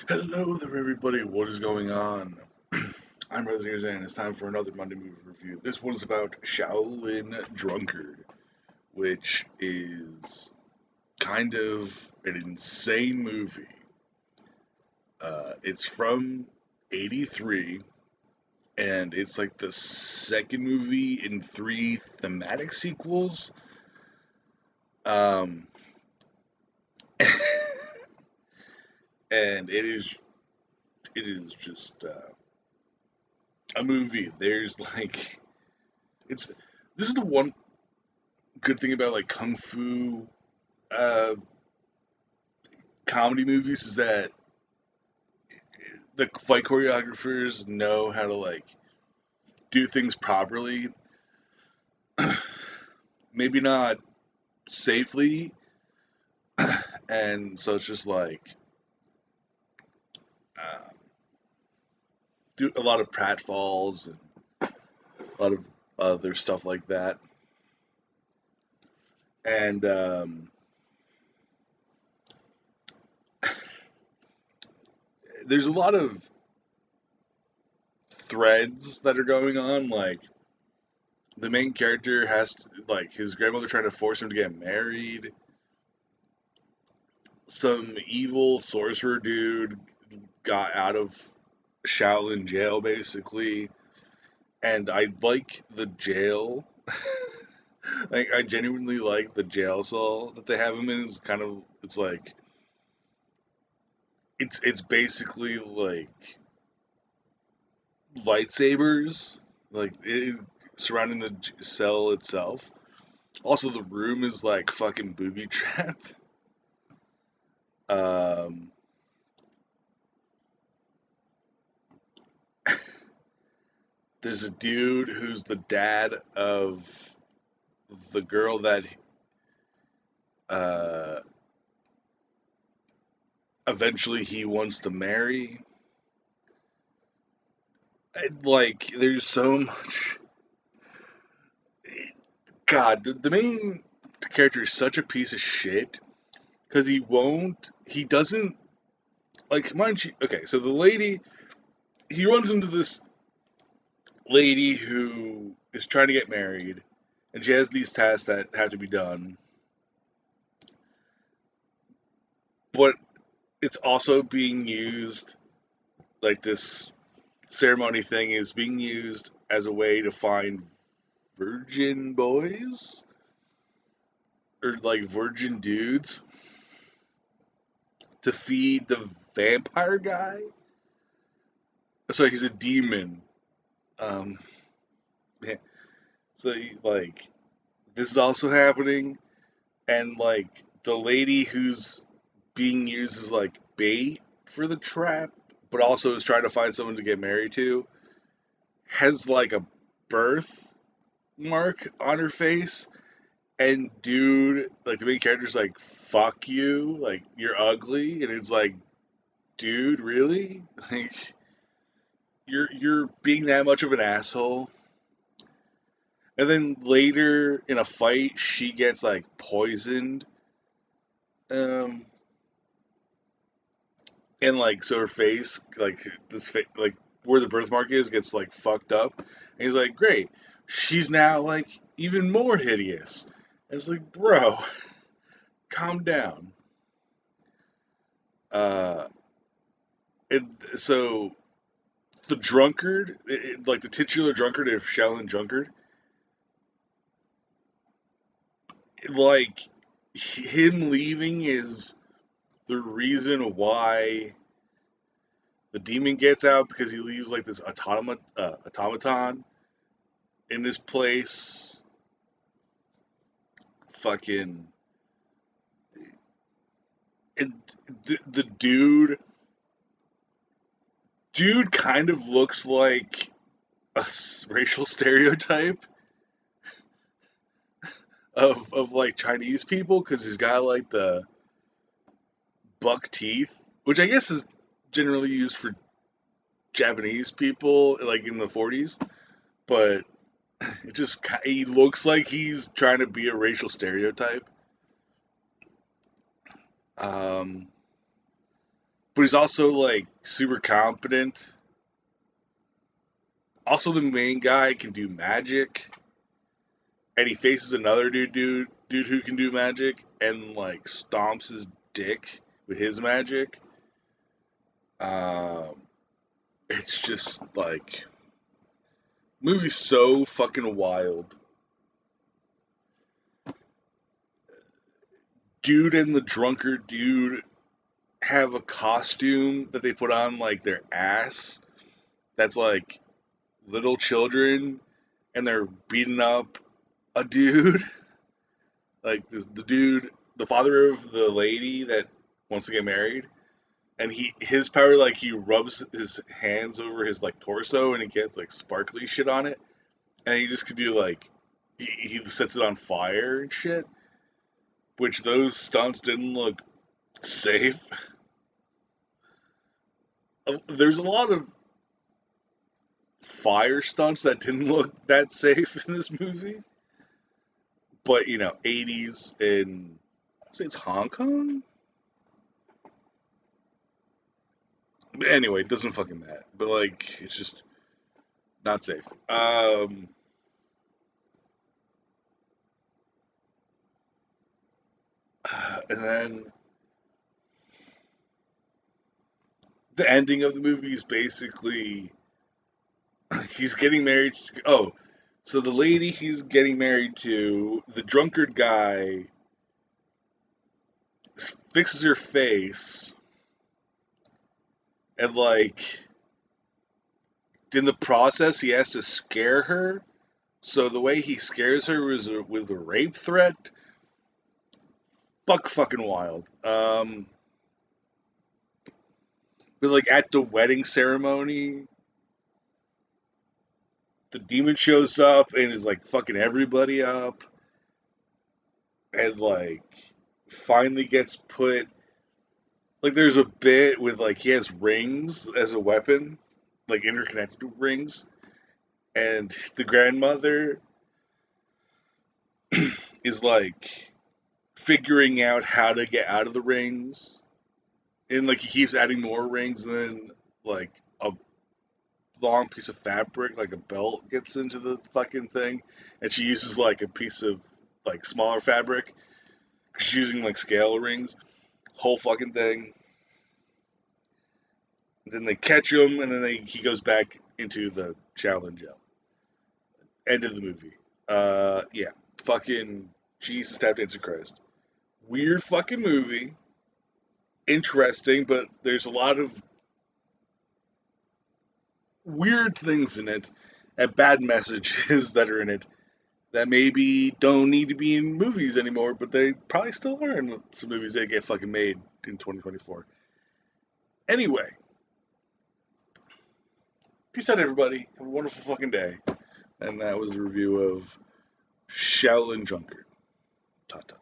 Hello there, everybody. What is going on? I'm Brother and it's time for another Monday movie review. This one is about Shaolin Drunkard, which is kind of an insane movie. It's from '83, and it's like the second movie in three thematic sequels. Um, and it is just a movie. There's like it's this is the one good thing about like kung fu uh, comedy movies is that the fight choreographers know how to like do things properly. Maybe not safely, and so it's just like uh, do a lot of pratfalls and a lot of other stuff like that. And there's a lot of threads that are going on. Like the main character has to, like his grandmother trying to force him to get married. Some evil sorcerer dude got out of Shaolin jail basically, and I like the jail. Like I genuinely like the jail cell that they have him in. It's kind of it's like it's basically like lightsabers, like surrounding the cell itself. Also, the room is like fucking booby trapped. Um, there's a dude who's the dad of the girl that uh, eventually he wants to marry. Like, there's so much. God, the main character is such a piece of shit because he doesn't, like, mind you, okay, so the lady, he runs into this lady who is trying to get married, and she has these tasks that have to be done, but it's also being used, like, this ceremony thing is being used as a way to find virgin boys or like virgin dudes to feed the vampire guy. Sorry, he's a demon. Um, yeah. So like this is also happening, and like the lady who's being used as like bait for the trap, but also is trying to find someone to get married to, has like a birth mark on her face. And dude, like the main character's like, "Fuck you, like you're ugly," and it's like, dude, really? Like you're being that much of an asshole. And then later in a fight, she gets like poisoned, um, and like so her face, like like where the birthmark is, gets like fucked up. And he's like, "Great, she's now like even more hideous." And it's like, bro, calm down. Uh, and so the drunkard, like the titular drunkard of Shaolin Drunkard, like him leaving is the reason why the demon gets out because he leaves like this automaton in this place. Fucking, and the dude kind of looks like a racial stereotype of like Chinese people because he's got like the buck teeth, which I guess is generally used for Japanese people like in the 40s, but it just he looks like he's trying to be a racial stereotype. Um, but he's also like super competent. Also, the main guy can do magic, and he faces another dude who can do magic, and like stomps his dick with his magic. Um, it's just like movie's so fucking wild. Dude and the drunkard dude have a costume that they put on like their ass that's like little children, and they're beating up a dude. Like the dude, the father of the lady that wants to get married, and his power, like he rubs his hands over his like torso and he gets like sparkly shit on it, and he just could do like he sets it on fire and shit. Which those stunts didn't look safe. There's a lot of fire stunts that didn't look that safe in this movie. But, 80s and I'd say it's Hong Kong? But anyway, it doesn't fucking matter. But, like, it's just not safe. And then the ending of the movie is basically he's getting married. Oh, so the lady he's getting married to, the drunkard guy, fixes her face and, like, in the process, he has to scare her. So the way he scares her is with a rape threat. Fucking wild. But like at the wedding ceremony, the demon shows up and is like fucking everybody up, and like finally gets put. Like there's a bit with like he has rings as a weapon, like interconnected rings, and the grandmother is like figuring out how to get out of the rings, and like he keeps adding more rings, and then like a long piece of fabric, like a belt, gets into the fucking thing, and she uses like a piece of like smaller fabric. She's using like scale rings, whole fucking thing. Then they catch him, and then he goes back into the Shaolin jail. End of the movie. Yeah, fucking Jesus, tap dancing Christ. Weird fucking movie. Interesting, but there's a lot of weird things in it and bad messages that are in it that maybe don't need to be in movies anymore, but they probably still are in some movies that get fucking made in 2024. Anyway, peace out, everybody. Have a wonderful fucking day. And that was a review of Shaolin Drunkard. Ta ta.